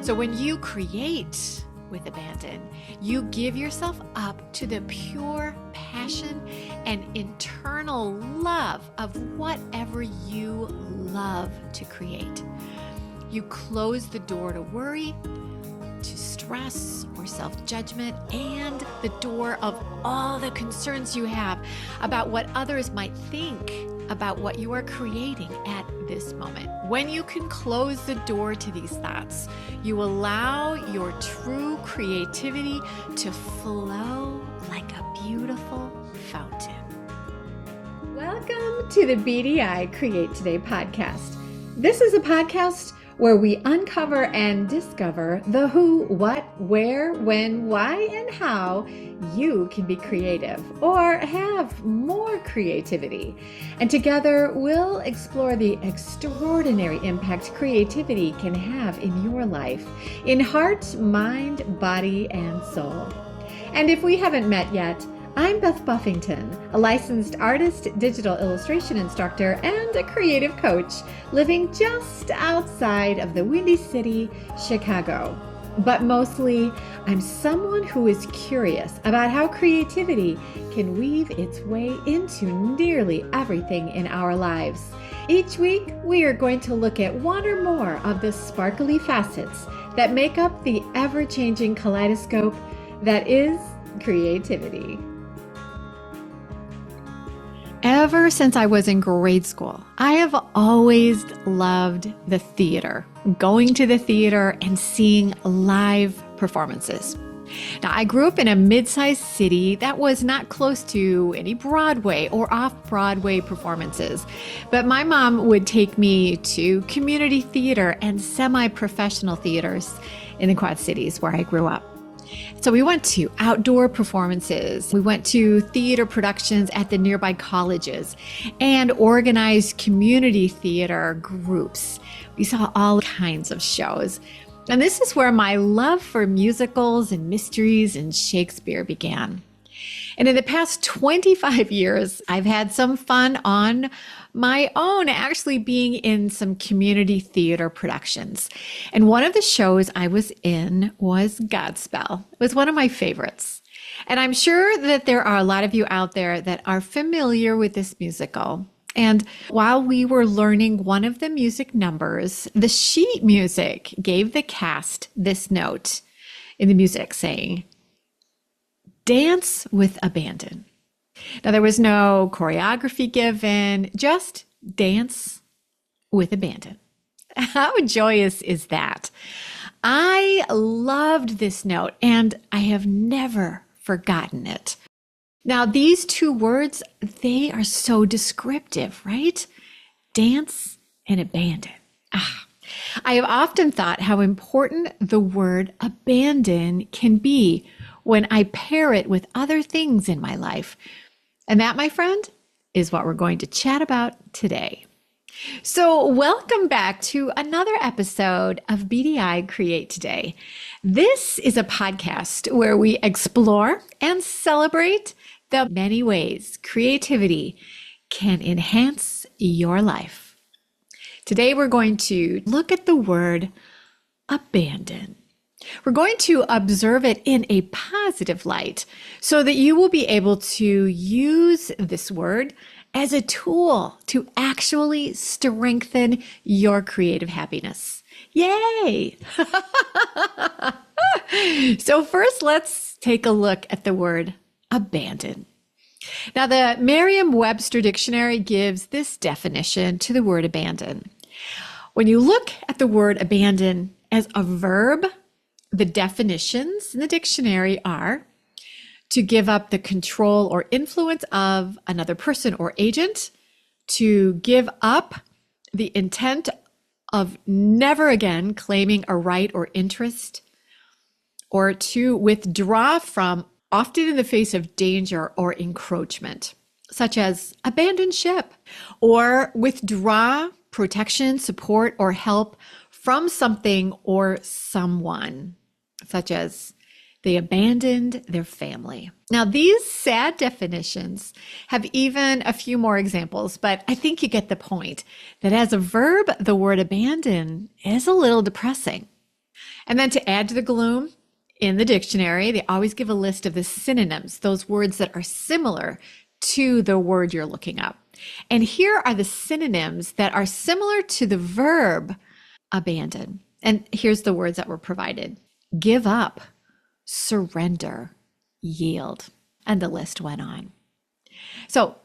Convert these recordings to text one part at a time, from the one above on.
So when you create with abandon, you give yourself up to the pure passion and internal love of whatever you love to create. You close the door to worry, to stress or self-judgment, and the door of all the concerns you have about what others might think about what you are creating at this moment. When you can close the door to these thoughts, you allow your true creativity to flow like a beautiful fountain. Welcome to the BDI Create Today podcast. This is a podcast where we uncover and discover the who, what, where, when, why, and how you can be creative or have more creativity. And together we'll explore the extraordinary impact creativity can have in your life, in heart, mind, body, and soul. And if we haven't met yet, I'm Beth Buffington, a licensed artist, digital illustration instructor, and a creative coach living just outside of the Windy City, Chicago. But mostly, I'm someone who is curious about how creativity can weave its way into nearly everything in our lives. Each week, we are going to look at one or more of the sparkly facets that make up the ever-changing kaleidoscope that is creativity. Ever since I was in grade school, I have always loved the theater, going to the theater and seeing live performances. Now, I grew up in a mid-sized city that was not close to any Broadway or off-Broadway performances, but my mom would take me to community theater and semi-professional theaters in the Quad Cities where I grew up. So we went to outdoor performances, we went to theater productions at the nearby colleges, and organized community theater groups. We saw all kinds of shows. And this is where my love for musicals and mysteries and Shakespeare began. And in the past 25 years, I've had some fun on my own, actually being in some community theater productions. And one of the shows I was in was Godspell. It was one of my favorites. And I'm sure that there are a lot of you out there that are familiar with this musical. And while we were learning one of the music numbers, the sheet music gave the cast this note in the music saying, "Dance with abandon." Now, there was no choreography given, just dance with abandon. How joyous is that? I loved this note and I have never forgotten it. Now, these two words, they are so descriptive, right? Dance and abandon. I have often thought how important the word abandon can be when I pair it with other things in my life. And that, my friend, is what we're going to chat about today. So welcome back to another episode of BDI Create Today. This is a podcast where we explore and celebrate the many ways creativity can enhance your life. Today, we're going to look at the word abandon. We're going to observe it in a positive light so that you will be able to use this word as a tool to actually strengthen your creative happiness. Yay! So first, let's take a look at the word abandon. Now, the Merriam-Webster dictionary gives this definition to the word abandon. When you look at the word abandon as a verb, the definitions in the dictionary are to give up the control or influence of another person or agent, to give up the intent of never again claiming a right or interest, or to withdraw from, often in the face of danger or encroachment, such as abandon ship, or withdraw protection, support, or help from something or someone, such as they abandoned their family. Now, these sad definitions have even a few more examples, but I think you get the point that as a verb, the word abandon is a little depressing. And then to add to the gloom, in the dictionary, they always give a list of the synonyms, those words that are similar to the word you're looking up. And here are the synonyms that are similar to the verb abandon. And here's the words that were provided: give up, surrender, yield. And the list went on. So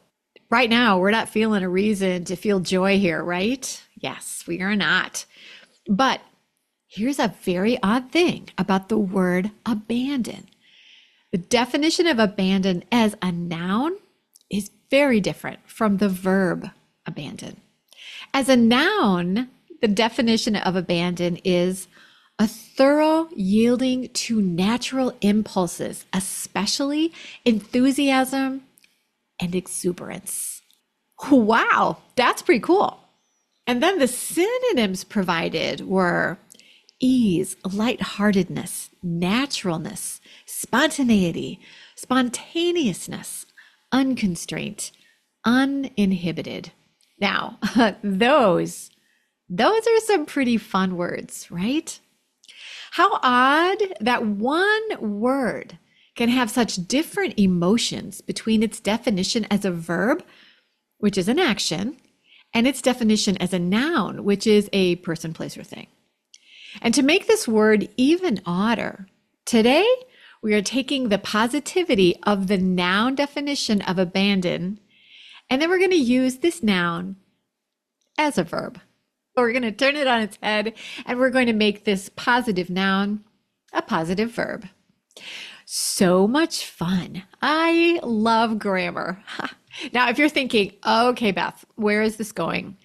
right now, we're not feeling a reason to feel joy here, right? Yes, we are not. But here's a very odd thing about the word abandon. The definition of abandon as a noun is very different from the verb abandon. As a noun, the definition of abandon is a thorough yielding to natural impulses, especially enthusiasm and exuberance. Wow, that's pretty cool. And then the synonyms provided were ease, lightheartedness, naturalness, spontaneity, spontaneousness, unconstraint, uninhibited. Now, those are some pretty fun words, right? How odd that one word can have such different emotions between its definition as a verb, which is an action, and its definition as a noun, which is a person, place, or thing. And to make this word even odder, today we are taking the positivity of the noun definition of abandon, and then we're going to use this noun as a verb. We're going to turn it on its head, and we're going to make this positive noun a positive verb. So much fun. I love grammar. Now, if you're thinking, okay, Beth, where is this going?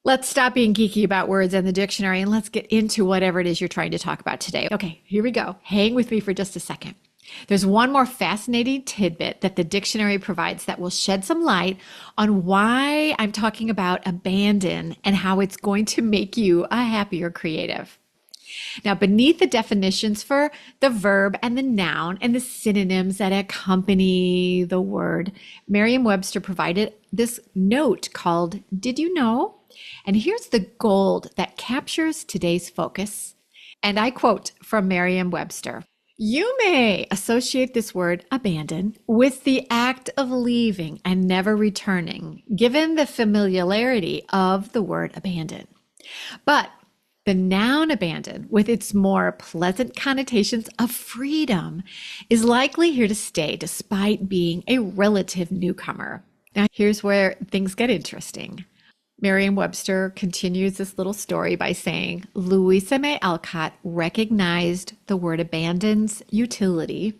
Let's stop being geeky about words in the dictionary and let's get into whatever it is you're trying to talk about today. Okay, here we go. Hang with me for just a second. There's one more fascinating tidbit that the dictionary provides that will shed some light on why I'm talking about abandon and how it's going to make you a happier creative. Now, beneath the definitions for the verb and the noun and the synonyms that accompany the word, Merriam-Webster provided this note called "Did you know?" And here's the gold that captures today's focus. And I quote from Merriam-Webster: "You may associate this word abandon with the act of leaving and never returning, given the familiarity of the word abandon. But the noun abandon, with its more pleasant connotations of freedom, is likely here to stay despite being a relative newcomer." Now, here's where things get interesting. Merriam-Webster continues this little story by saying, Louisa May Alcott recognized the word abandon's utility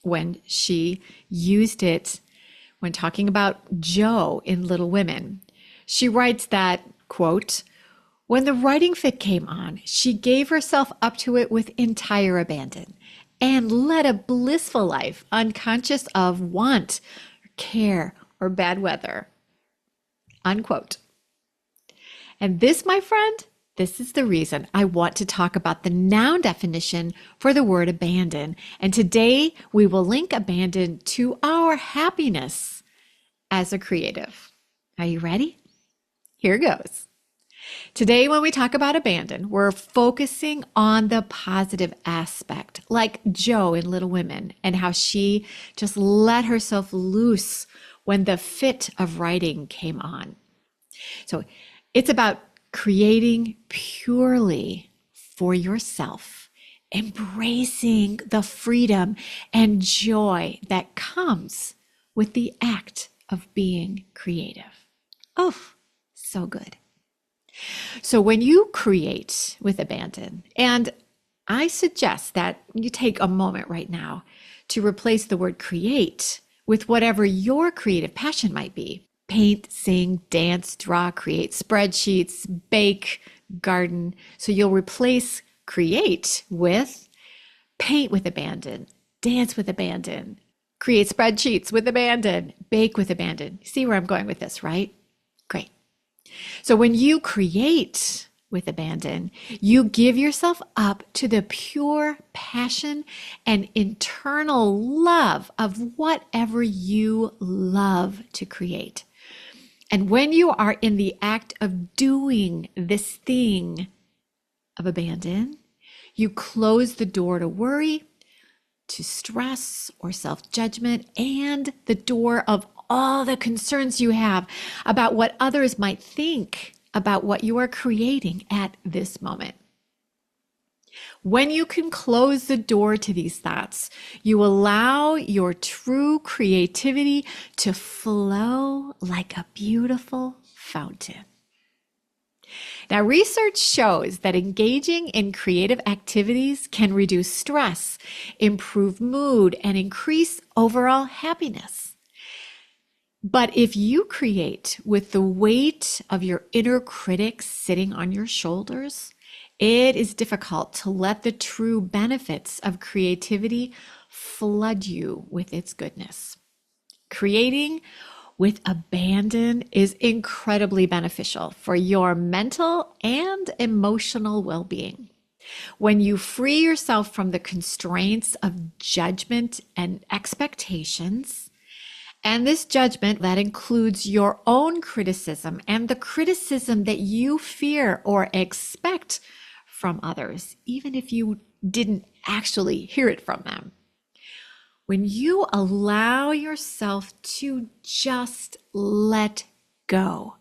when she used it when talking about Jo in Little Women. She writes that, quote, "When the writing fit came on, she gave herself up to it with entire abandon and led a blissful life, unconscious of want, care, or bad weather." Unquote. And this, my friend, this is the reason I want to talk about the noun definition for the word abandon. And today we will link abandon to our happiness as a creative. Are you ready? Here goes. Today, when we talk about abandon, we're focusing on the positive aspect, like Jo in Little Women, and how she just let herself loose when the fit of writing came on. So it's about creating purely for yourself, embracing the freedom and joy that comes with the act of being creative. Oh, so good. So when you create with abandon, and I suggest that you take a moment right now to replace the word create with whatever your creative passion might be. Paint, sing, dance, draw, create spreadsheets, bake, garden. So you'll replace create with paint with abandon, dance with abandon, create spreadsheets with abandon, bake with abandon. See where I'm going with this, right? Great. So when you create with abandon, you give yourself up to the pure passion and internal love of whatever you love to create. And when you are in the act of doing this thing of abandon, You close the door to worry, to stress or self-judgment, and the door of all the concerns you have about what others might think about what you are creating at this moment. When you can close the door to these thoughts, you allow your true creativity to flow like a beautiful fountain. Now, research shows that engaging in creative activities can reduce stress, improve mood, and increase overall happiness. But if you create with the weight of your inner critic sitting on your shoulders, it is difficult to let the true benefits of creativity flood you with its goodness. Creating with abandon is incredibly beneficial for your mental and emotional well-being. When you free yourself from the constraints of judgment and expectations, and this judgment that includes your own criticism and the criticism that you fear or expect from others, even if you didn't actually hear it from them. When you allow yourself to just let go,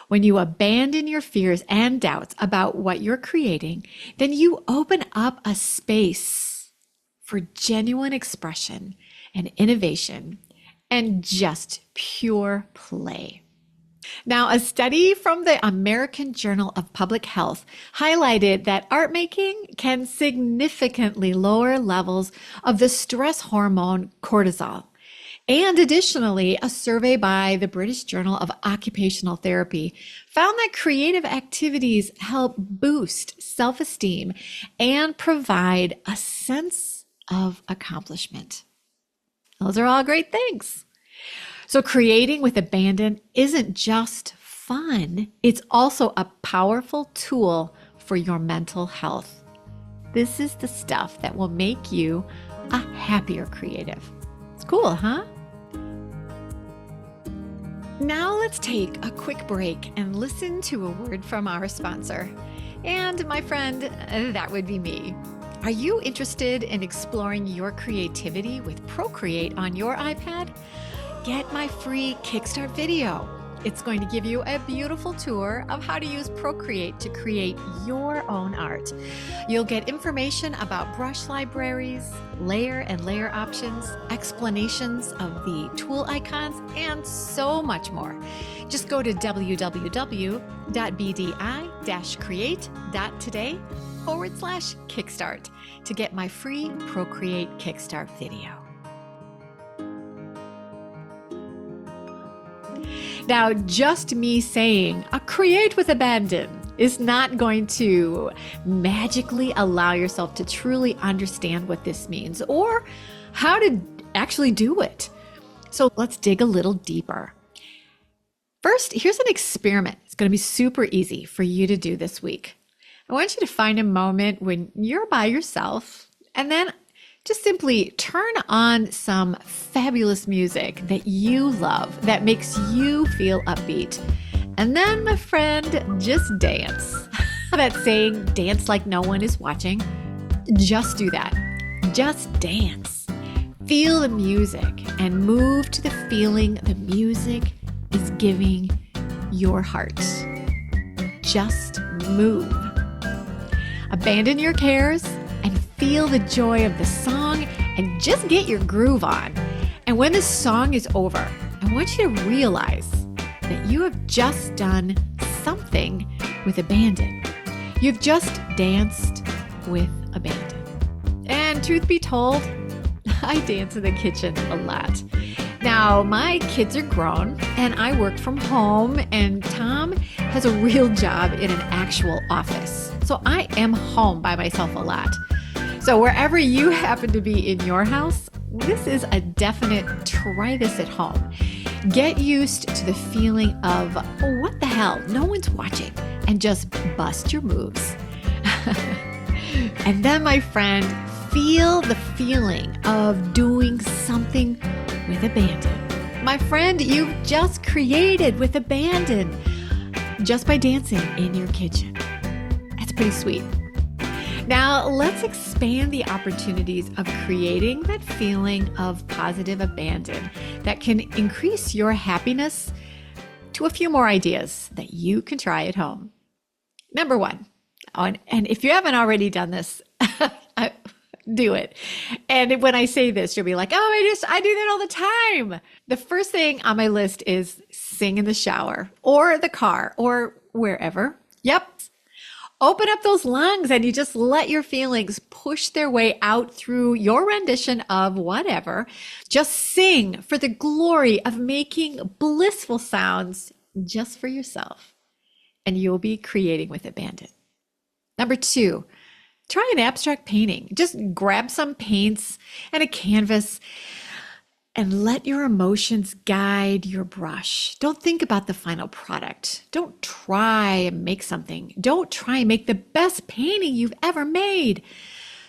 when you abandon your fears and doubts about what you're creating, then you open up a space for genuine expression and innovation and just pure play. Now, a study from the American Journal of Public Health highlighted that art making can significantly lower levels of the stress hormone cortisol. And additionally, a survey by the British Journal of Occupational Therapy found that creative activities help boost self-esteem and provide a sense of accomplishment. Those are all great things. So creating with abandon isn't just fun, it's also a powerful tool for your mental health. This is the stuff that will make you a happier creative. It's cool, huh? Now let's take a quick break and listen to a word from our sponsor. And my friend, that would be me. Are you interested in exploring your creativity with Procreate on your iPad? Get my free Kickstart video. It's going to give you a beautiful tour of how to use Procreate to create your own art. You'll get information about brush libraries, layer and layer options, explanations of the tool icons, and so much more. Just go to www.bdi-create.today/Kickstart to get my free Procreate Kickstart video. Now, just me saying create with abandon is not going to magically allow yourself to truly understand what this means or how to actually do it. So let's dig a little deeper. First, here's an experiment. It's going to be super easy for you to do this week. I want you to find a moment when you're by yourself and then just simply turn on some fabulous music that you love, that makes you feel upbeat. And then, my friend, just dance. That saying, dance like no one is watching. Just do that. Just dance. Feel the music and move to the feeling the music is giving your heart. Just move. Abandon your cares and feel the joy of the song and just get your groove on. And when the song is over, I want you to realize that you have just done something with abandon. You've just danced with abandon. And truth be told, I dance in the kitchen a lot. Now, my kids are grown and I work from home, and Tom has a real job in an actual office. So I am home by myself a lot. So wherever you happen to be in your house, this is a definite try this at home. Get used to the feeling of, oh, what the hell, no one's watching, and just bust your moves. And then, my friend, feel the feeling of doing something with abandon. My friend, you've just created with abandon just by dancing in your kitchen. That's pretty sweet. Now, let's expand the opportunities of creating that feeling of positive abandon that can increase your happiness to a few more ideas that you can try at home. Number one, and if you haven't already done this, do it. And when I say this, you'll be like, oh, I do that all the time. The first thing on my list is sing in the shower or the car or wherever. Yep. Open up those lungs and you just let your feelings push their way out through your rendition of whatever. Just sing for the glory of making blissful sounds just for yourself, and you'll be creating with abandon. Number two, try an abstract painting. Just grab some paints and a canvas and let your emotions guide your brush. Don't think about the final product. Don't try and make something. Don't try and make the best painting you've ever made.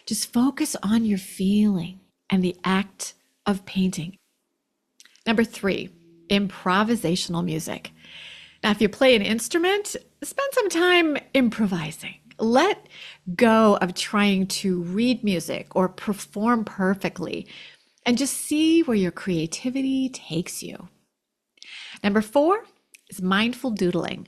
Just focus on your feeling and the act of painting. Number three, improvisational music. Now, if you play an instrument, spend some time improvising. Let go of trying to read music or perform perfectly and just see where your creativity takes you. Number four is mindful doodling.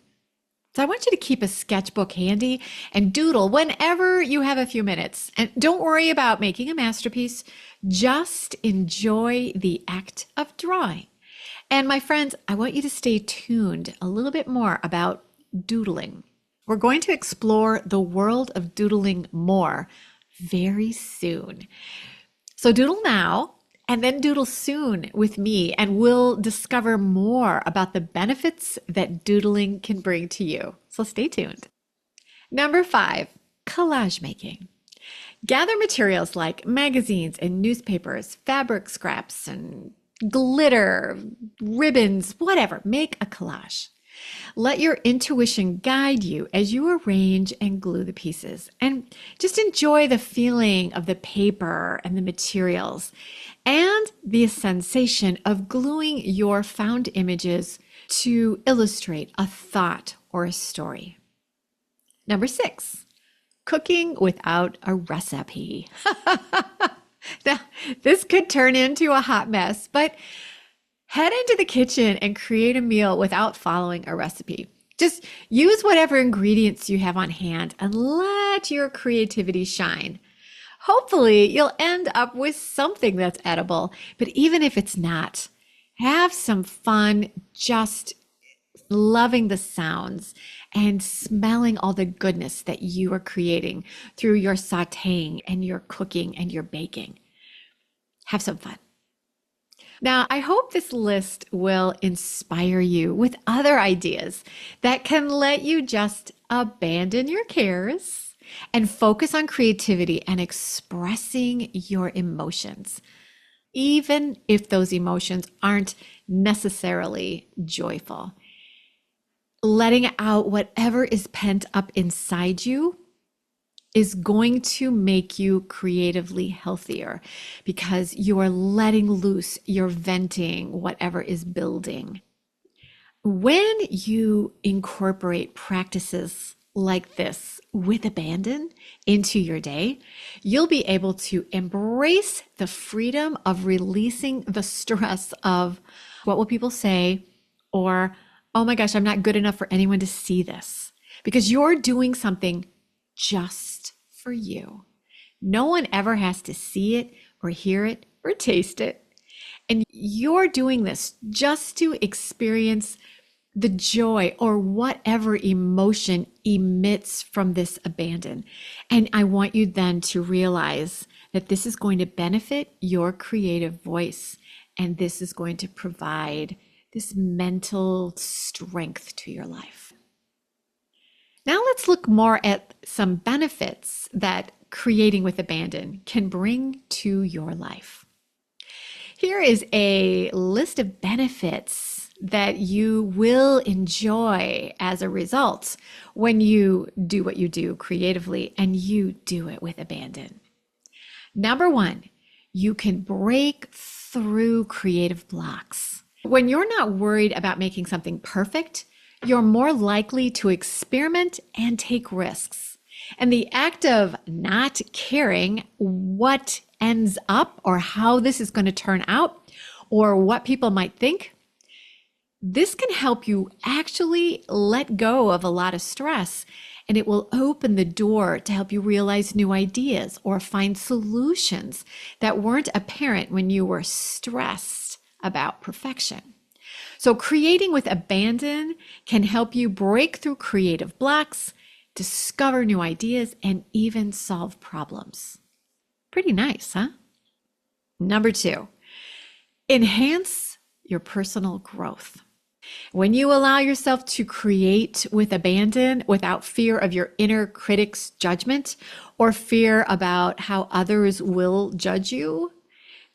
So I want you to keep a sketchbook handy and doodle whenever you have a few minutes. And don't worry about making a masterpiece. Just enjoy the act of drawing. And my friends, I want you to stay tuned a little bit more about doodling. We're going to explore the world of doodling more very soon. So doodle now and then doodle soon with me, and we'll discover more about the benefits that doodling can bring to you. So stay tuned. Number five, collage making. Gather materials like magazines and newspapers, fabric scraps and glitter, ribbons, whatever. Make a collage. Let your intuition guide you as you arrange and glue the pieces, and just enjoy the feeling of the paper and the materials and the sensation of gluing your found images to illustrate a thought or a story. Number six, cooking without a recipe. Now, this could turn into a hot mess, but head into the kitchen and create a meal without following a recipe. Just use whatever ingredients you have on hand and let your creativity shine. Hopefully, you'll end up with something that's edible, but even if it's not, have some fun just loving the sounds and smelling all the goodness that you are creating through your sautéing and your cooking and your baking. Have some fun. Now, I hope this list will inspire you with other ideas that can let you just abandon your cares and focus on creativity and expressing your emotions, even if those emotions aren't necessarily joyful. Letting out whatever is pent up inside you is going to make you creatively healthier because you are letting loose, you're venting whatever is building. When you incorporate practices like this with abandon into your day, you'll be able to embrace the freedom of releasing the stress of what will people say, or, oh my gosh, I'm not good enough for anyone to see this, because you're doing something just for you. No one ever has to see it or hear it or taste it. And you're doing this just to experience the joy or whatever emotion emits from this abandon. And I want you then to realize that this is going to benefit your creative voice, and this is going to provide this mental strength to your life. Now let's look more at some benefits that creating with abandon can bring to your life. Here is a list of benefits that you will enjoy as a result when you do what you do creatively and you do it with abandon. Number one, you can break through creative blocks. When you're not worried about making something perfect, you're more likely to experiment and take risks. And the act of not caring what ends up or how this is going to turn out or what people might think, this can help you actually let go of a lot of stress, and it will open the door to help you realize new ideas or find solutions that weren't apparent when you were stressed about perfection. So creating with abandon can help you break through creative blocks, discover new ideas, and even solve problems. Pretty nice, huh? Number 2, enhance your personal growth. When you allow yourself to create with abandon without fear of your inner critic's judgment or fear about how others will judge you,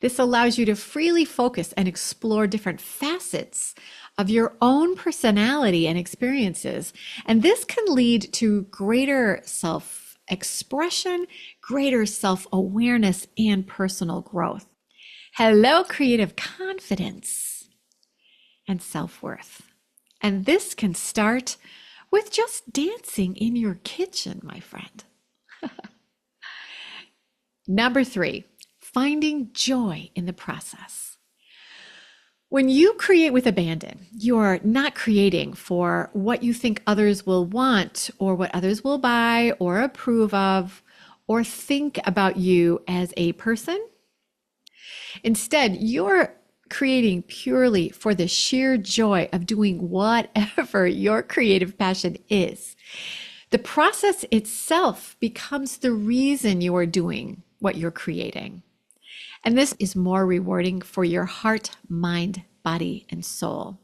this allows you to freely focus and explore different facets of your own personality and experiences. And this can lead to greater self-expression, greater self-awareness, and personal growth. Hello, creative confidence and self-worth. And this can start with just dancing in your kitchen, my friend. Number 3, finding joy in the process. When you create with abandon, you're not creating for what you think others will want or what others will buy or approve of or think about you as a person. Instead, you're creating purely for the sheer joy of doing whatever your creative passion is. The process itself becomes the reason you are doing what you're creating. And this is more rewarding for your heart, mind, body, and soul.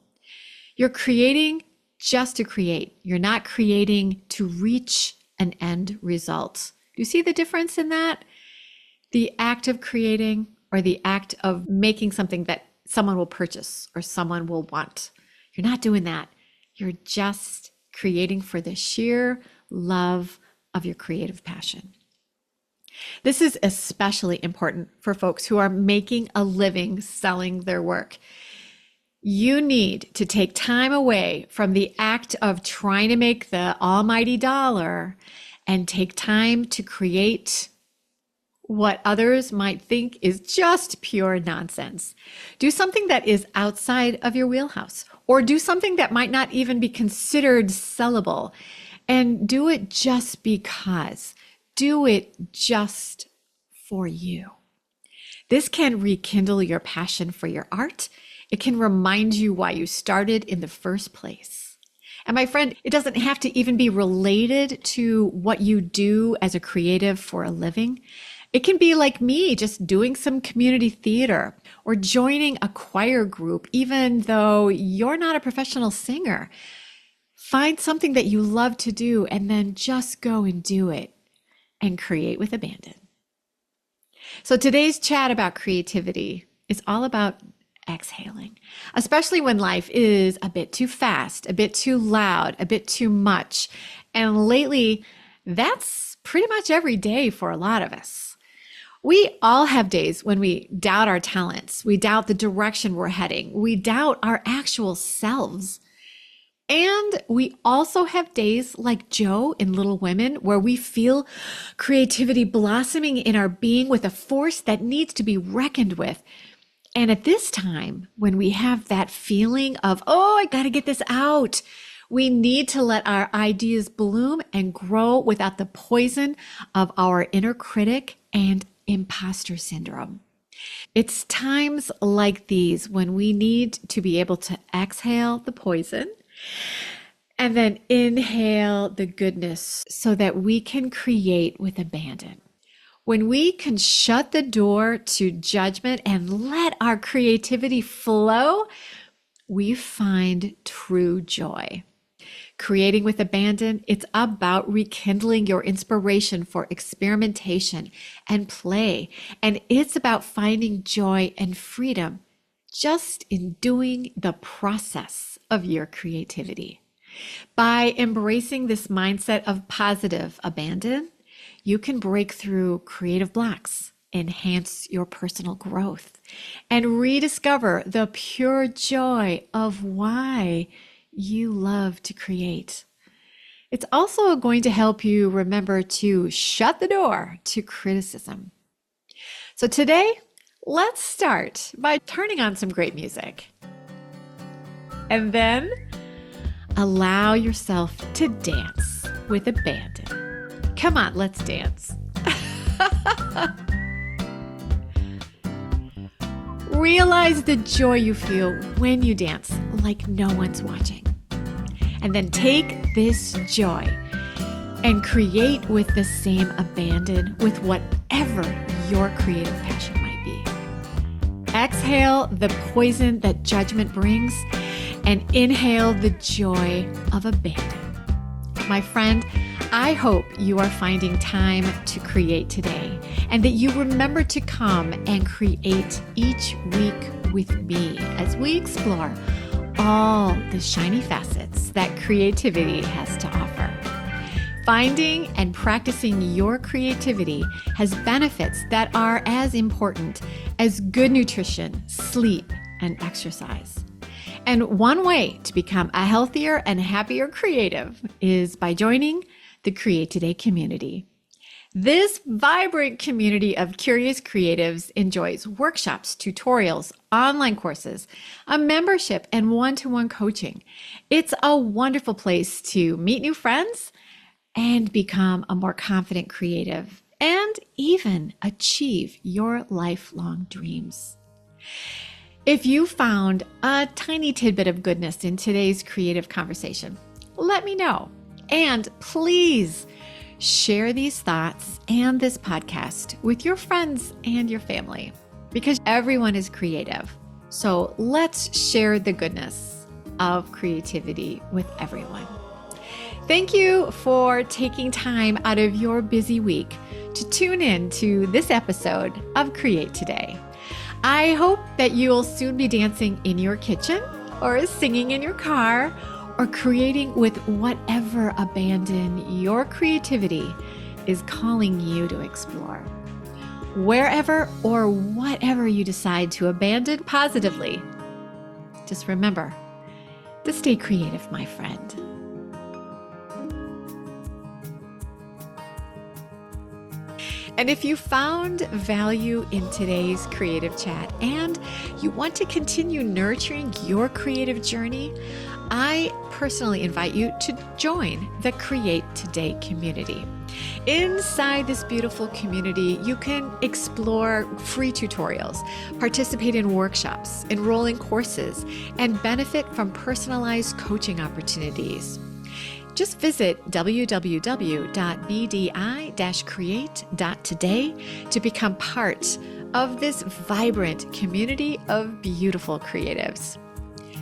You're creating just to create. You're not creating to reach an end result. Do you see the difference in that? The act of creating or the act of making something that someone will purchase or someone will want. You're not doing that. You're just creating for the sheer love of your creative passion. This is especially important for folks who are making a living selling their work. You need to take time away from the act of trying to make the almighty dollar and take time to create what others might think is just pure nonsense. Do something that is outside of your wheelhouse, or do something that might not even be considered sellable, and do it just because. Do it just for you. This can rekindle your passion for your art. It can remind you why you started in the first place. And my friend, it doesn't have to even be related to what you do as a creative for a living. It can be like me, just doing some community theater or joining a choir group, even though you're not a professional singer. Find something that you love to do and then just go and do it and create with abandon. So today's chat about creativity is all about exhaling, especially when life is a bit too fast, a bit too loud, a bit too much. And lately, that's pretty much every day for a lot of us. We all have days when we doubt our talents, we doubt the direction we're heading, we doubt our actual selves. And we also have days like Joe in Little Women, where we feel creativity blossoming in our being with a force that needs to be reckoned with. And at this time, when we have that feeling of, oh, I got to get this out, we need to let our ideas bloom and grow without the poison of our inner critic and imposter syndrome. It's times like these when we need to be able to exhale the poison and then inhale the goodness so that we can create with abandon. When we can shut the door to judgment and let our creativity flow, we find true joy. Creating with abandon, it's about rekindling your inspiration for experimentation and play. And it's about finding joy and freedom just in doing the process of your creativity. By embracing this mindset of positive abandon, you can break through creative blocks, enhance your personal growth, and rediscover the pure joy of why you love to create. It's also going to help you remember to shut the door to criticism. So today, let's start by turning on some great music. And then allow yourself to dance with abandon. Come on, let's dance. Realize the joy you feel when you dance like no one's watching. And then take this joy and create with the same abandon with whatever your creative passion might be. Exhale the poison that judgment brings and inhale the joy of abandon. My friend, I hope you are finding time to create today and that you remember to come and create each week with me as we explore all the shiny facets that creativity has to offer. Finding and practicing your creativity has benefits that are as important as good nutrition, sleep, and exercise. And one way to become a healthier and happier creative is by joining the Create Today community. This vibrant community of curious creatives enjoys workshops, tutorials, online courses, a membership, and one-to-one coaching. It's a wonderful place to meet new friends and become a more confident creative and even achieve your lifelong dreams. If you found a tiny tidbit of goodness in today's creative conversation, let me know. And please share these thoughts and this podcast with your friends and your family because everyone is creative. So let's share the goodness of creativity with everyone. Thank you for taking time out of your busy week to tune in to this episode of Create Today. I hope that you'll soon be dancing in your kitchen or singing in your car or creating with whatever abandon your creativity is calling you to explore. Wherever or whatever you decide to abandon positively, just remember to stay creative, my friend. And if you found value in today's creative chat and you want to continue nurturing your creative journey, I personally invite you to join the Create Today community. Inside this beautiful community, you can explore free tutorials, participate in workshops, enroll in courses, and benefit from personalized coaching opportunities. Just visit www.bdi-create.today to become part of this vibrant community of beautiful creatives.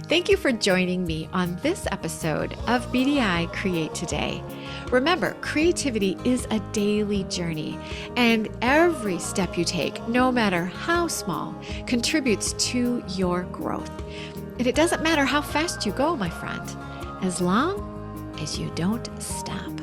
Thank you for joining me on this episode of BDI Create Today. Remember, creativity is a daily journey, and every step you take, no matter how small, contributes to your growth. And it doesn't matter how fast you go, my friend, as long as you don't stop.